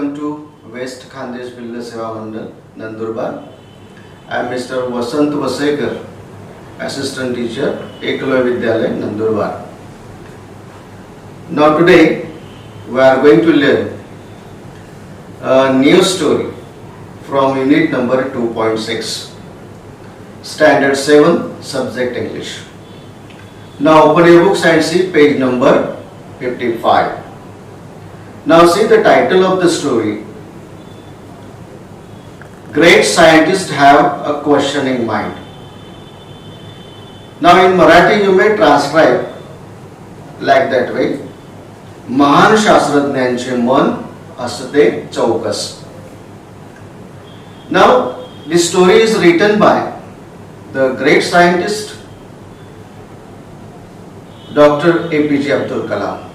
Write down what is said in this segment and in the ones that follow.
welcome to West Khandesh Villa Seva Mandal, Nandurbar. I am Mr. Vasant Vasekar, Assistant Teacher, Eklavya Vidyalaya, Nandurbar. Now today we are going to learn a new story from unit number 2.6, Standard 7, Subject English. Now open your books and see page number 55. Now see the title of the story. Great scientists have a questioning mind. Now in Marathi you may transcribe like that way. महान शास्त्रज्ञांचे मन असते चौकस. Now this story is written by the great scientist Dr. APJ Abdul Kalam.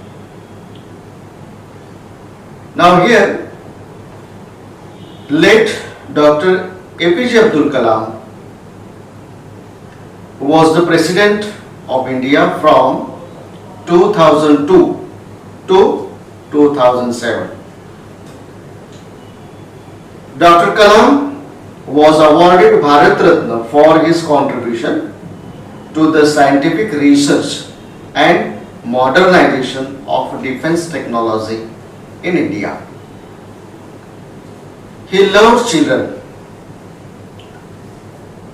Now here, late Dr. APJ Abdul Kalam was the President of India from 2002 to 2007. Dr. Kalam was awarded Bharat Ratna for his contribution to the scientific research and modernization of defense technology in India. He loved children.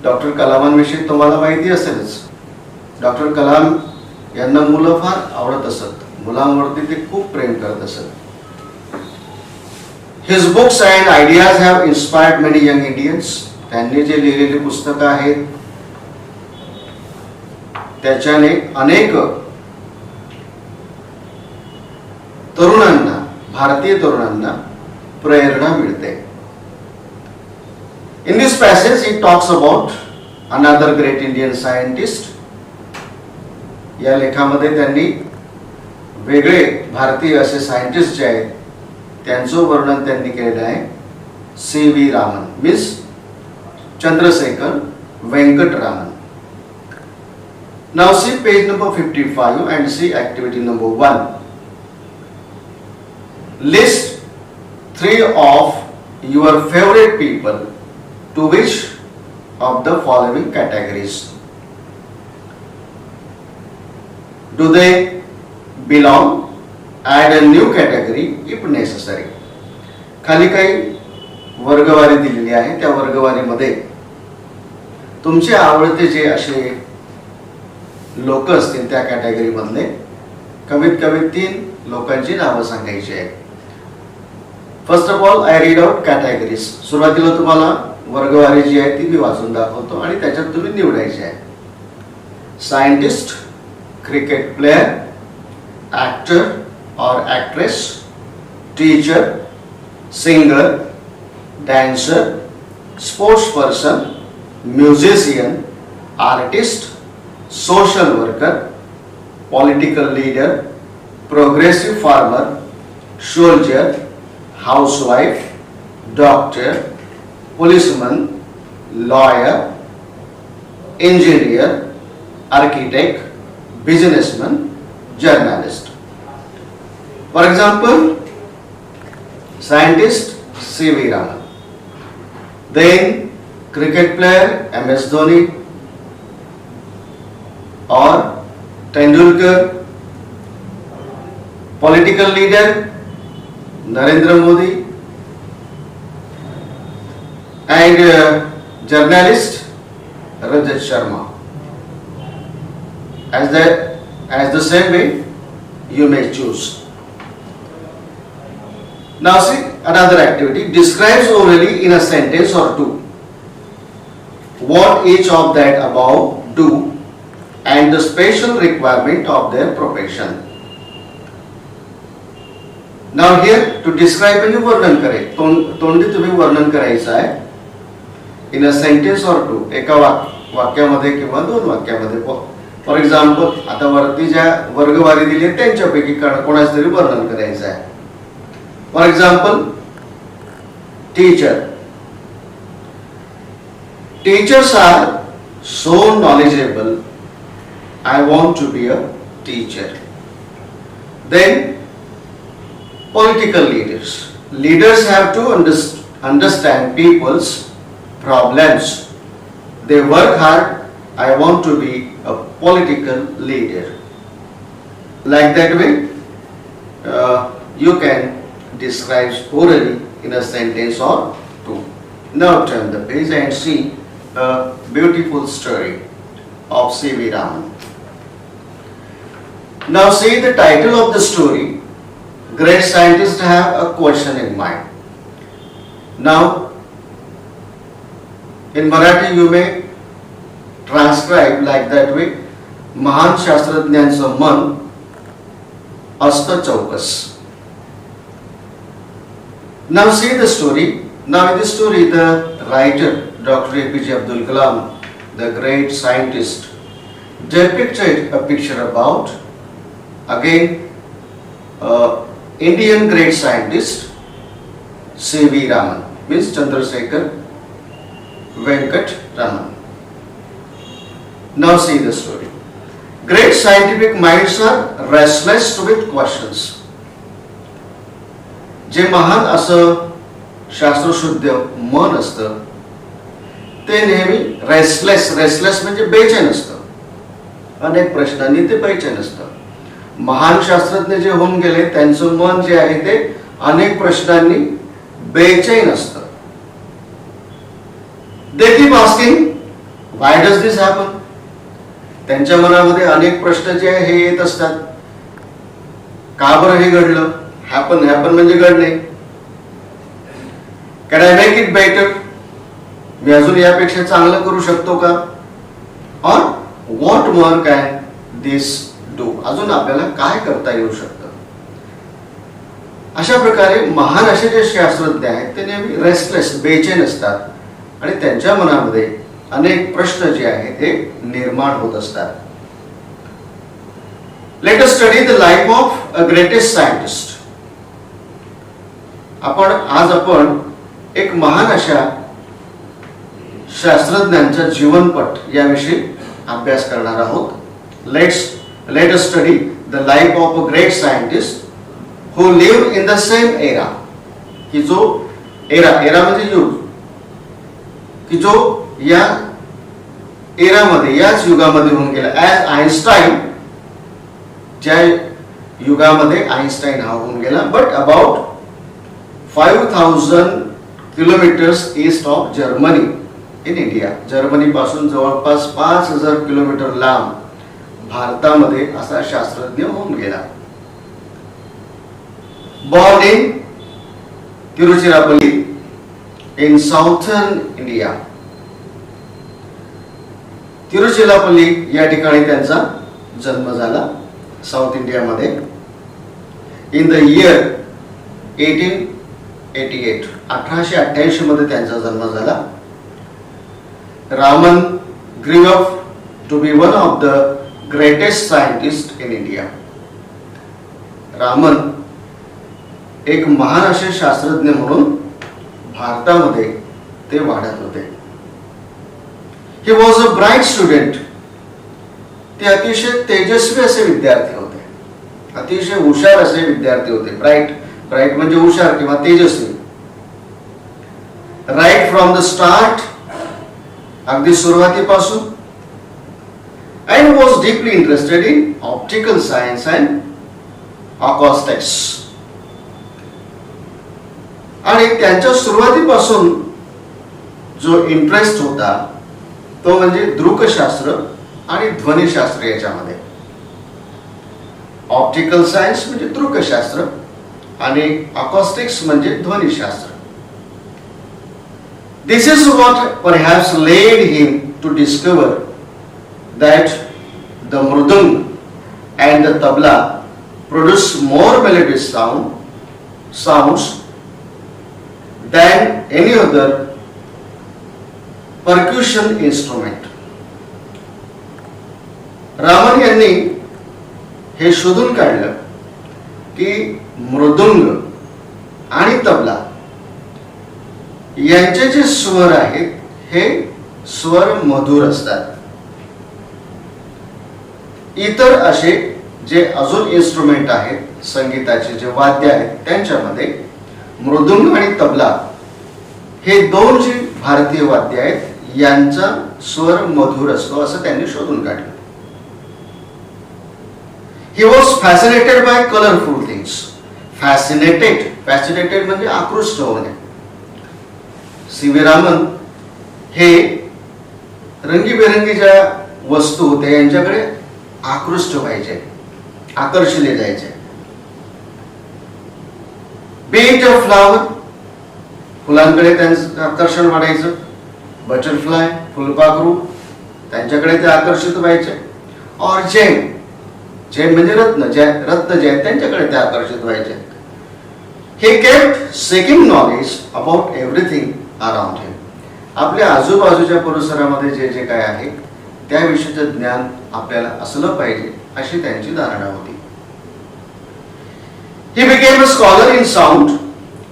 Doctor कलामांविषयी तुम्हाला माहिती असेलच. Doctor Kalam यांना मुलं फार आवडत असत. मुलांवरती ते खूप प्रेम करत असत. His books and ideas have inspired many young Indians. त्यांनी जे लिहिलेली पुस्तकं आहेत त्याच्याने अनेक तरुणांना, भारतीय तरुणांना प्रेरणा मिळते. In this passage he talks about another great Indian scientist. या लेखामध्ये त्यांनी वेगळे भारतीय असे सायंटिस्ट जे आहेत त्यांचं वर्णन त्यांनी केलेलं आहे. C.V. Raman means Chandrasekhar Venkata Raman. Now see page number 55 and see activity number 1. List 3 of your favorite people to which of the following categories? Do they belong? Add a new category if necessary. खाली काही वर्गवारी दिलेली आहे. त्या वर्गवारीमध्ये तुमचे आवडते जे असे लोक असतील त्या कॅटेगरी मधले कमीत कमी 3 लोकांची नावं सांगायची आहेत. First of all I read out categories. सुरुवातीला तुम्हाला वर्गवारी जी आहे ती मी वाचून दाखवतो आणि त्याच्यात तुम्ही निवडायचे आहे. सायंटिस्ट, क्रिकेट प्लेयर, ॲक्टर और actress, teacher, singer, dancer, sports person, musician, artist, social worker, political leader, progressive farmer, soldier, housewife, doctor, policeman, lawyer, engineer, architect, businessman, journalist. For example, scientist C.V. Raman, then cricket player M.S. Dhoni और Tendulkar, political leader Narendra Modi end journalist Rajat Sharma. As the same way you may choose. Now see another activity. Describes orally in a sentence or two what each of that above do and the special requirement of their profession. Now here to describe म्हणजे वर्णन करे. तोंडी तुम्ही वर्णन करायचं आहे in a sentence or two. एका वाक्यामध्ये किंवा 2 वाक्यामध्ये. फॉर एक्झाम्पल आता वरती ज्या वर्गवारी दिली आहे त्यांच्यापैकी कोणाचं तरी वर्णन करायचं आहे. For example teacher. Teachers are so knowledgeable. I want to be a teacher. Then political leaders leaders have to understand people's problems. They work hard. I want to be a political leader. Like that way, you can describe orally in a sentence or two. Now turn the page and see a beautiful story of C.V. Raman. Now see the title of the story. Great scientists have a question in mind. Now in Marathi you may transcribe like that way. महान शास्त्रज्ञांचं मन असतं चौकस. Now see the story. Now in the story the writer Dr. APJ Abdul Kalam, the great scientist, depicted a picture about again Indian great scientist C.V. Raman, means Chandrasekhar Venkat Raman. Now see the story. Great scientific minds are restless with questions. जे महान असं शास्त्रशुद्ध मन असतं ते नेहमी restless म्हणजे बेचैन असतं. अनेक प्रश्नांनी ते बेचैन असतं. महान शास्त्रज्ञ जे होऊन गेले त्यांचं मन जे आहे ते अनेक प्रश्नांनी बेचैन असतं. They keep asking, why does this happen? त्यांच्या मनामध्ये अनेक प्रश्न जे आहे हे येत असतात. का बरं हे घडलं? हॅपन म्हणजे घडणे. Can I make it better? मी अजून यापेक्षा चांगलं करू शकतो का? Or what more can this do? अजून आपल्याला काय करता येऊ शकतं? अशा प्रकारे महान असे जे शास्त्रज्ञ आहेत ते नेहमी रेस्टलेस बेचैन असतात आणि त्यांच्या मनामध्ये अनेक प्रश्न जे आहेत ते निर्माण होत असतात. Let us study the life of a greatest scientist. आपण एक महान अशा शास्त्रज्ञांचा जीवनपट याविषयी अभ्यास करणार आहोत. Let us study the life of a great scientist who lived in the same era. की जो era म्हणजे युग, की जो या एरामध्ये याच युगामध्ये होऊन गेला. ॲज आइन्स्टाईन, ज्या युगामध्ये आइन्स्टाईन हा होऊन गेला, but about 5000 kilometres east of Germany in India. Germany पासून जवळपास 5000 किलोमीटर लांब भारतामध्ये असा शास्त्रज्ञ होऊन गेला. Born in Tiruchirappalli in Southern India. Tiruchirappalli या ठिकाणी त्यांचा जन्म झाला साऊथ इंडियामध्ये. इन द इयर 1888 1888 मध्ये त्यांचा जन्म झाला. Raman grew up to be one of the greatest scientists in India. Raman एक महान असे शास्त्रज्ञ म्हणून भारतामध्ये ते वाढत होते. He was a bright student. ते अतिशय तेजस्वी असे विद्यार्थी होते. अतिशय हुशार असे विद्यार्थी होते. ब्राइट म्हणजे हुशार किंवा तेजस्वी. राइट फ्रॉम द स्टार्ट, अगदी सुरुवातीपासून. and was deeply interested in optical science and acoustics. आणि त्यांच्या सुरुवातीपासून जो इंटरेस्ट होता तो म्हणजे दृकशास्त्र आणि ध्वनिशास्त्र याच्यामध्ये. ऑप्टिकल सायन्स म्हणजे दृकशास्त्र आणि अकॉस्टिक्स म्हणजे ध्वनिशास्त्र. This is what perhaps led him to discover that the mridang and the tabla produce more melodious sounds than any other percussion instrument. Raman यांनी हे शोधून काढलं की मृदुंग आणि तबला यांचे जे स्वर आहेत हे स्वर मधुर असतात. इतर असे जे अजून इन्स्ट्रुमेंट आहेत संगीताचे जे वाद्य आहेत त्यांच्यामध्ये मृदुंग आणि तबला हे दोन जी भारतीय वाद्य आहेत यांचा स्वर मधुर असतो असं त्यांनी शोधून काढलं. He was fascinated by colourful things. Fascinated म्हणजे आकृष्ट होणे. सी व्ही रामन हे रंगीबेरंगी ज्या वस्तू होत्या यांच्याकडे आकृष्ट व्हायचे, आकर्षिले जायचे. बीट अ फ्लावर, फुलांकडे त्यांचं आकर्षण वाढायचं. बटरफ्लाय, फुलपाखरू, त्यांच्याकडे ते आकर्षित व्हायचे. और जेम, जेम म्हणजे रत्न जे आहेत त्यांच्याकडे ते आकर्षित व्हायचे. He kept seeking knowledge about everything around him. आपल्या आजूबाजूच्या परिसरामध्ये जे जे काय आहे त्याविषयीचं ज्ञान आपल्याला असलं पाहिजे अशी त्यांची धारणा होती. He became a scholar in sound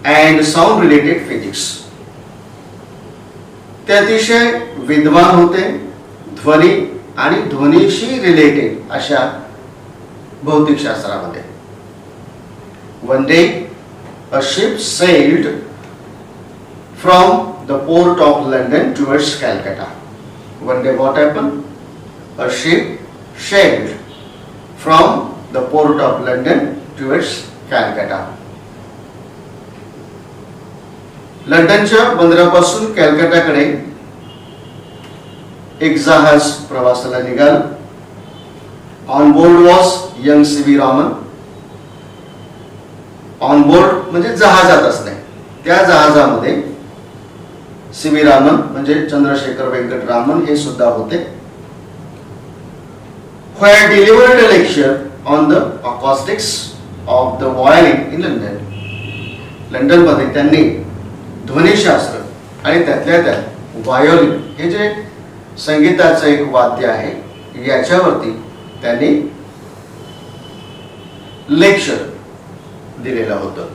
and sound related physics. ते अतिशय विद्वान होते ध्वनी आणि ध्वनीशी रिलेटेड अशा भौतिकशास्त्रामध्ये. One day a ship sailed from the port of London towards Calcutta. One day what happened? A ship sailed from the port of London towards Calcutta. लंडनच्या बंदरापासून कॅलकटाकडे एक जहाज प्रवासाला निघाल. On board was young C V Raman. On board म्हणजे जहाजात असणे. त्या जहाजामध्ये सी व्ही रामन म्हणजे चंद्रशेखर वेंकट रामन हे सुद्धा होते. who had delivered a lecture on the acoustics of the violin in London. London मध्ये त्यांनी ध्वनिशास्त्र आणि त्यातल्या त्यात व्हायोलिन हे जे संगीताचं एक वाद्य आहे याच्यावरती त्यांनी लेक्चर दिलेलं होतं.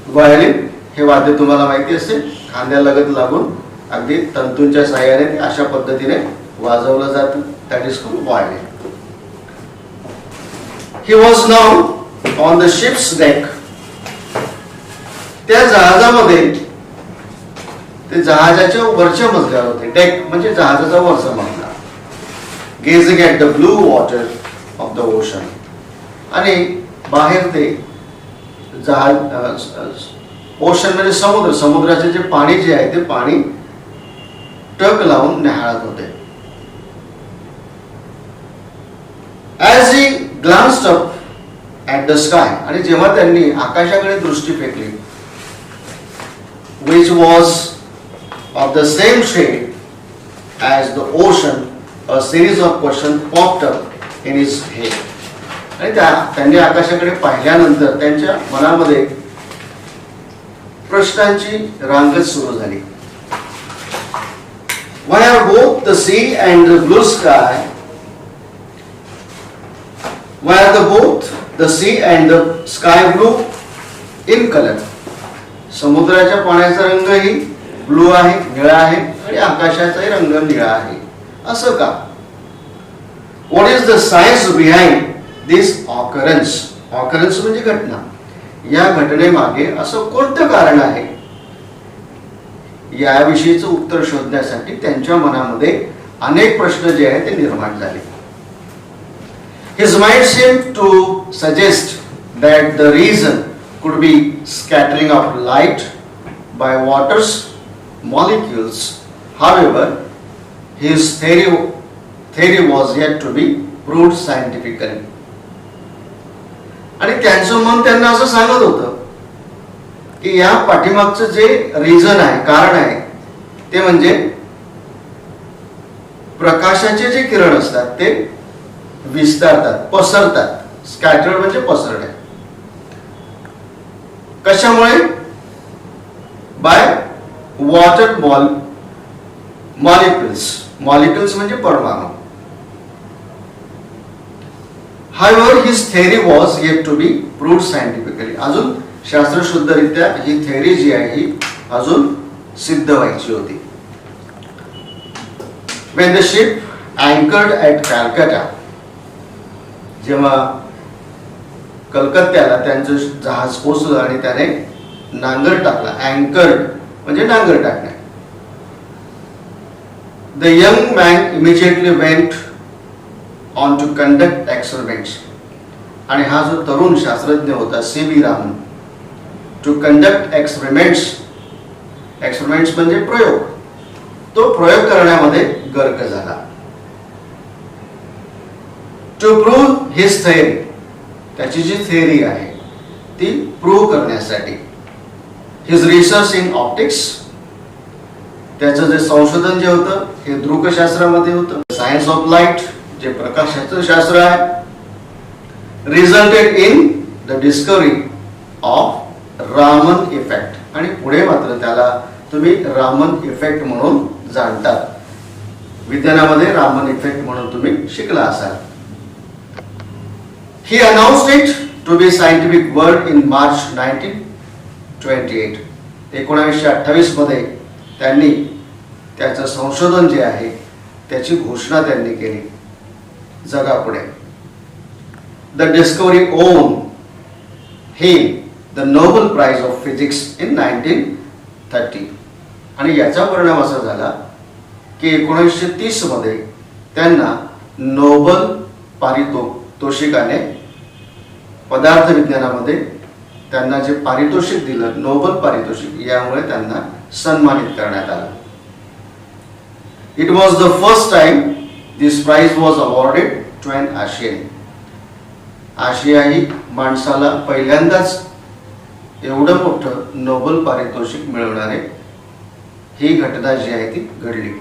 व्हायोलिन हे वाद्य तुम्हाला माहिती असेल, खांद्यालगत लागून अगदी तंतूंच्या साहाय्याने अशा पद्धतीने वाजवलं जातं. That is called violin. He was now on the ship's deck. त्या जहाजामध्ये ते जहाजाच्या वरच्या मजल्यावर होते. डेक म्हणजे जहाजाचा वरचा मजला. Gazing at the blue water of the ocean. आणि बाहेर ते जहाज ओशन म्हणजे समुद्र, समुद्राचे जे पाणी जे आहे ते पाणी टक लावून न्याहाळत होते. As he glanced up at the sky, आणि जेव्हा त्यांनी आकाशाकडे दृष्टी फेकली, which was of the same shade as the ocean, a series of questions popped up in his head. आणि त्यांनी आकाशाकडे पाहिल्यानंतर त्यांच्या मनामध्ये प्रश्नांची रांगच सुरू झाली. Why are both the sea and the blue sky Why are both the sea and the sky blue in color? समुद्राच्या पाण्याचा रंगही ब्लू आहे, निळा आहे आणि आकाशाचाही रंग निळा आहे. असं का? What is the science behind this occurrence? Occurrence म्हणजे घटना. या घटनेमागे असं कोणतं कारण आहे? याविषयीचं उत्तर शोधण्यासाठी त्यांच्या मनामध्ये अनेक प्रश्न जे आहेत ते निर्माण झाले. His mind seemed to suggest that the reason could be scattering of light by water's molecules. However, his theory was yet to be proved scientifically. आणि त्यांचं मन त्यांना असं सांगत होतं की या पाठीमागचं जे रिझन आहे, कारण आहे ते म्हणजे प्रकाशाचे जे किरण असतात ते विस्तारतात, पसरतात. स्कॅटर्ड म्हणजे पसरणे. कशामुळे? By water molecules. मॉलिक्युल्स म्हणजे परमाणू. However, his theory was yet to be proved scientifically. अजून शास्त्रशुद्धरित्या ही थेअरी जी आहे ही अजून सिद्ध व्हायची होती. When the ship anchored at Calcutta, जेव्हा कलकत्त्याला त्यांचं जहाज पोचलं आणि त्याने नांगर टाकला. अँकर्ड म्हणजे नांगर टाकणे. The young man immediately went on to conduct experiments. आणि हा जो तरुण शास्त्रज्ञ होता C V. Raman, to conduct experiments. Experiments म्हणजे प्रयोग. तो प्रयोग करण्यामध्ये गर्क झाला. To prove his theory. त्याची जी थेअरी आहे ती प्रूव्ह करण्यासाठी. His research in optics. त्याचं जे संशोधन जे होतं हे दृकशास्त्रामध्ये होतं. सायन्स ऑफ लाईट जे प्रकाशाचं शास्त्र आहे. रिझल्टेड in the discovery of Raman effect. आणि पुढे मात्र त्याला तुम्ही रामन इफेक्ट म्हणून जाणतात. विज्ञानामध्ये रामन इफेक्ट म्हणून तुम्ही शिकला असाल. He announced it to be scientific word in March 1928. 1928 मध्ये त्यांनी त्याचं संशोधन जे आहे त्याची घोषणा त्यांनी केली जगापुढे. The discovery won him the Nobel Prize of Physics in 1930. आणि याचा परिणाम असा झाला की 1930 मध्ये त्यांना नोबल पारितोषिकाने पदार्थ विज्ञानामध्ये त्यांना जे पारितोषिक दिलं नोबल पारितोषिक, यामुळे त्यांना सन्मानित करण्यात आलं. It was the first time this prize was awarded to an Asian. आशियाई माणसाला पहिल्यांदाच एवढं मोठं नोबल पारितोषिक मिळवणारे ही घटना जी आहे ती घडली.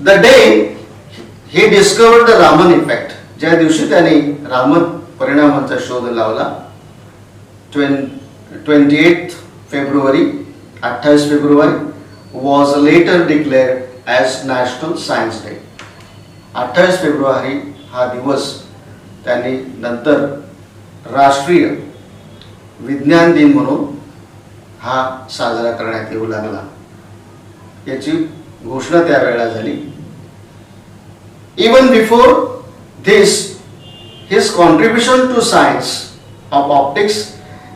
The day he discovered the Raman effect, ज्या दिवशी त्याने रामन परिणामांचा शोध लावला, 28 February 28 February was later declared as National Science Day. 28 February हा दिवस त्यांनी नंतर राष्ट्रीय विज्ञान दिन म्हणून हा साजरा करण्यात येऊ लागला. याची घोषणा त्यावेळेला झाली. Even before this, his contribution to science of optics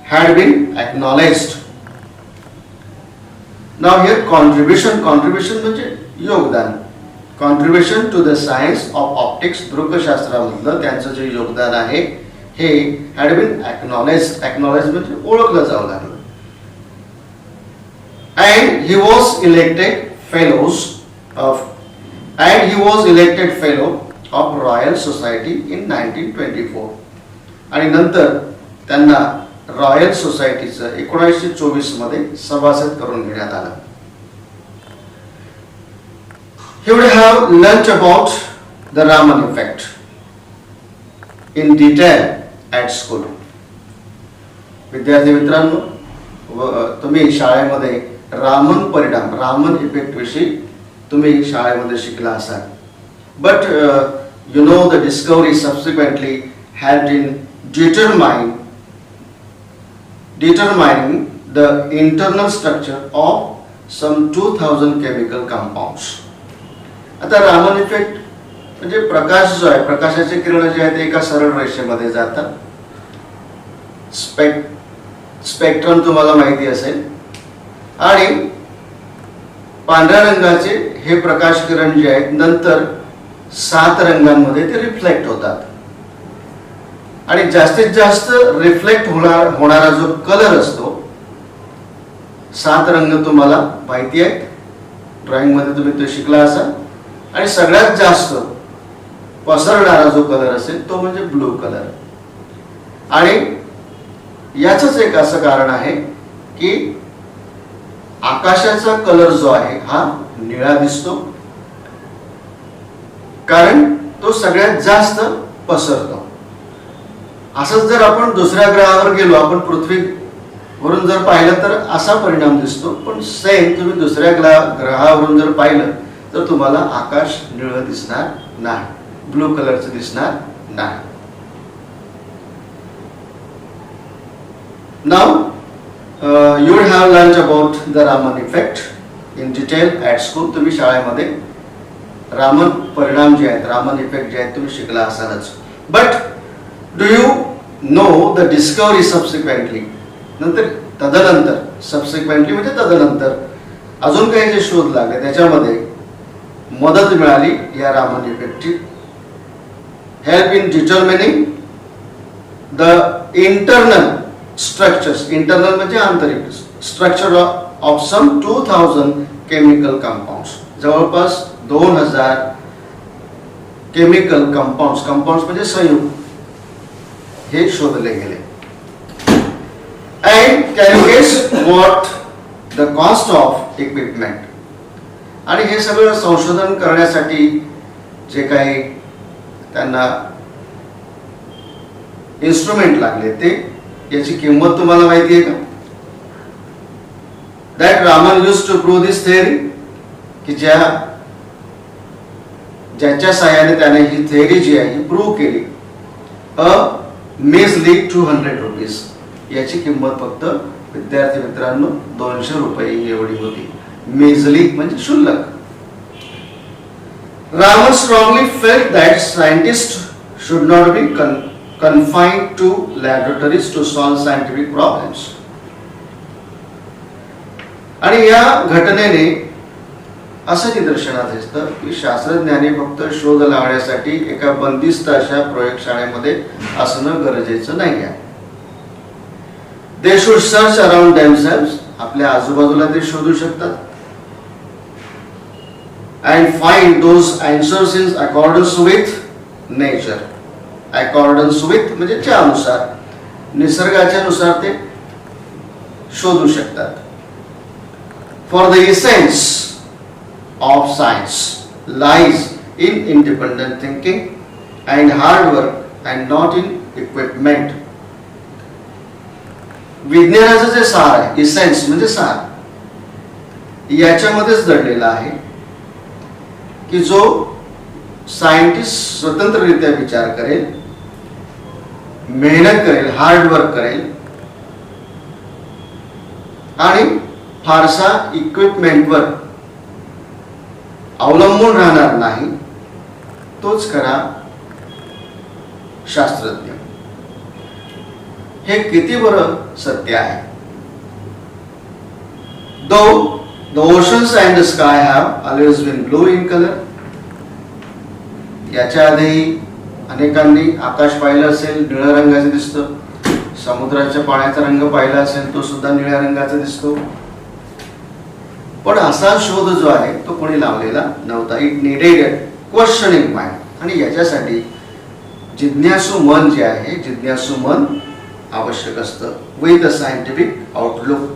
had been acknowledged. Now here contribution म्हणजे योगदान. Contribution to the science of optics, दृकशास्त्रामधलं त्यांचं जे योगदान आहे हे had been acknowledged. Acknowledged म्हणजे ओळखलं जाऊ लागलं. And he was elected fellow of Royal Society in 1924. आणि नंतर त्यांना रॉयल सोसायटीचं 1924 मध्ये सभासद करून घेण्यात आलं. He would have learnt about the Raman effect in detail at school. विद्यार्थी मित्रांनो, तुम्ही शाळेमध्ये रामन परिणाम, रामन इफेक्ट विषयी तुम्ही शाळेमध्ये शिकला असाल. But you know the discovery subsequently helped in determining the internal structure of some 2000 chemical compounds. आता रामन इफेक्ट म्हणजे प्रकाश जो आहे, प्रकाशाचे किरण जे आहेत ते एका सरळ रेषेमध्ये जातात. स्पेक्ट्रम तुम्हाला माहिती असेल. आणि पांढऱ्या रंगाचे हे प्रकाश किरण जे आहेत नंतर 7 रंगांमध्ये ते रिफ्लेक्ट होतात. आणि जास्तीत जास्त रिफ्लेक्ट होणारा जो कलर असतो, 7 रंग तुम्हाला माहिती आहेत, ड्रॉइंग मध्ये तुम्ही ते शिकला असाल. आणि सगळ्यात जास्त पसरणारा जो कलर असेल तो म्हणजे ब्लू कलर. आणि याचंच एक असं कारण आहे की आकाशाचा कलर जो आहे हा निळा दिसतो, कारण तो सगळ्यात जास्त पसरतो. असंच जर आपण दुसऱ्या ग्रहावर गेलो, आपण पृथ्वीवरून जर पाहिलं तर असा परिणाम दिसतो. पण सेम तुम्ही दुसऱ्या ग्रहावरून जर पाहिलं तर तुम्हाला आकाश निळं दिसणार नाही, ब्लू कलरचं दिसणार नाही. Now you would have learned about the Raman effect in detail at school. तुम्ही शाळेमध्ये रामन परिणाम जे आहेत, रामन इफेक्ट जे आहेत तुम्ही शिकला असालच. But do you know the discovery subsequently, नंतर तदनंतर, सबसिक्वेंटली म्हणजे तदनंतर अजून काही जे शोध लागले त्याच्यामध्ये मदत मिळाली या रामन इफेक्टची. Help in determining the internal structures, internal म्हणजे आंतरिक structure of some 2000 chemical compounds, जवळपास 2000 केमिकल कंपाऊंड्स, कंपाऊंड्स म्हणजे संयुग, हे शोधले गेले. And can you guess what the cost of equipment, आणि हे सगळं संशोधन करण्यासाठी जे काही त्यांना इन्स्ट्रुमेंट लागले ते, याची किंमत तुम्हाला माहिती आहे का? That Raman use to prove this theory, की ज्याच्या साहाय्याने त्याने ही थेअरी जी आहे ही प्रूव्ह केली. अ मेजली 200 रुपीज, याची किंमत फक्त विद्यार्थी मित्रांनो 200 रुपये एवढी होती. मेजली म्हणजे क्षुल्लक. Raman strongly felt that scientist should not be confined to laboratories to solve scientific problems. आणि या घटनेने असं निदर्शनास दिसतं की शास्त्रज्ञांनी फक्त शोध लावण्यासाठी एका बंदिस्त अशा प्रयोगशाळेमध्ये असणं गरजेचं नाही आहे. They should search around themselves, आपल्या आजूबाजूला ते शोधू शकतात. And find those answers in accordance with nature, accordance with म्हणजे त्यानुसार, निसर्गाच्या नुसार ते शोधू शकतात. For the essence of science lies in independent thinking and hard work and not in equipment. विज्ञानाचं जे सार आहे, इसेन्स म्हणजे सार, याच्यामध्येच दडलेला आहे की जो सायंटिस्ट स्वतंत्ररित्या विचार करेल, मेहनत करेल, हार्ड वर्क करेल आणि फारसा इक्विपमेंटवर अवलंबून राहणार नाही, तोच खरा शास्त्रज्ञ. हे किती बरं सत्य आहे. Though the oceans and the sky have always been blue in colour. याच्या आधी अनेकांनी आकाश पाहिलं असेल, निळ्या रंगाचं दिसतं. समुद्राच्या पाण्याचा रंग पाहिला असेल, तो सुद्धा निळ्या रंगाचा दिसतो. पण असा शोध जो आहे तो कोणी लावलेला नव्हता. इट नीडेड क्वेश्चनिंग माइंड, आणि याच्यासाठी जिज्ञासू मन जे आहे, जिज्ञासू मन आवश्यक असतं विथ अ सायंटिफिक आउटलुक,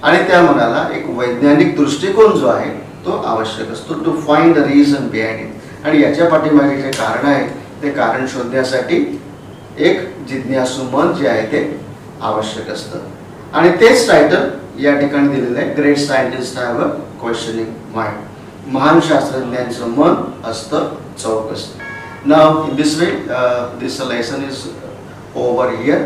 आणि त्या मनाला एक वैज्ञानिक दृष्टिकोन जो आहे तो आवश्यक असतो. To find the reason behind it, आणि याच्या पाठीमागे जे कारण आहे ते कारण शोधण्यासाठी एक जिज्ञासू मन जे आहे ते आवश्यक असतं. आणि तेच टायटल या ठिकाणी दिलेलं आहे, great scientist have a questioning mind. महान शास्त्रज्ञांचं मन असतं चौकस. Now in this way this lesson is over here.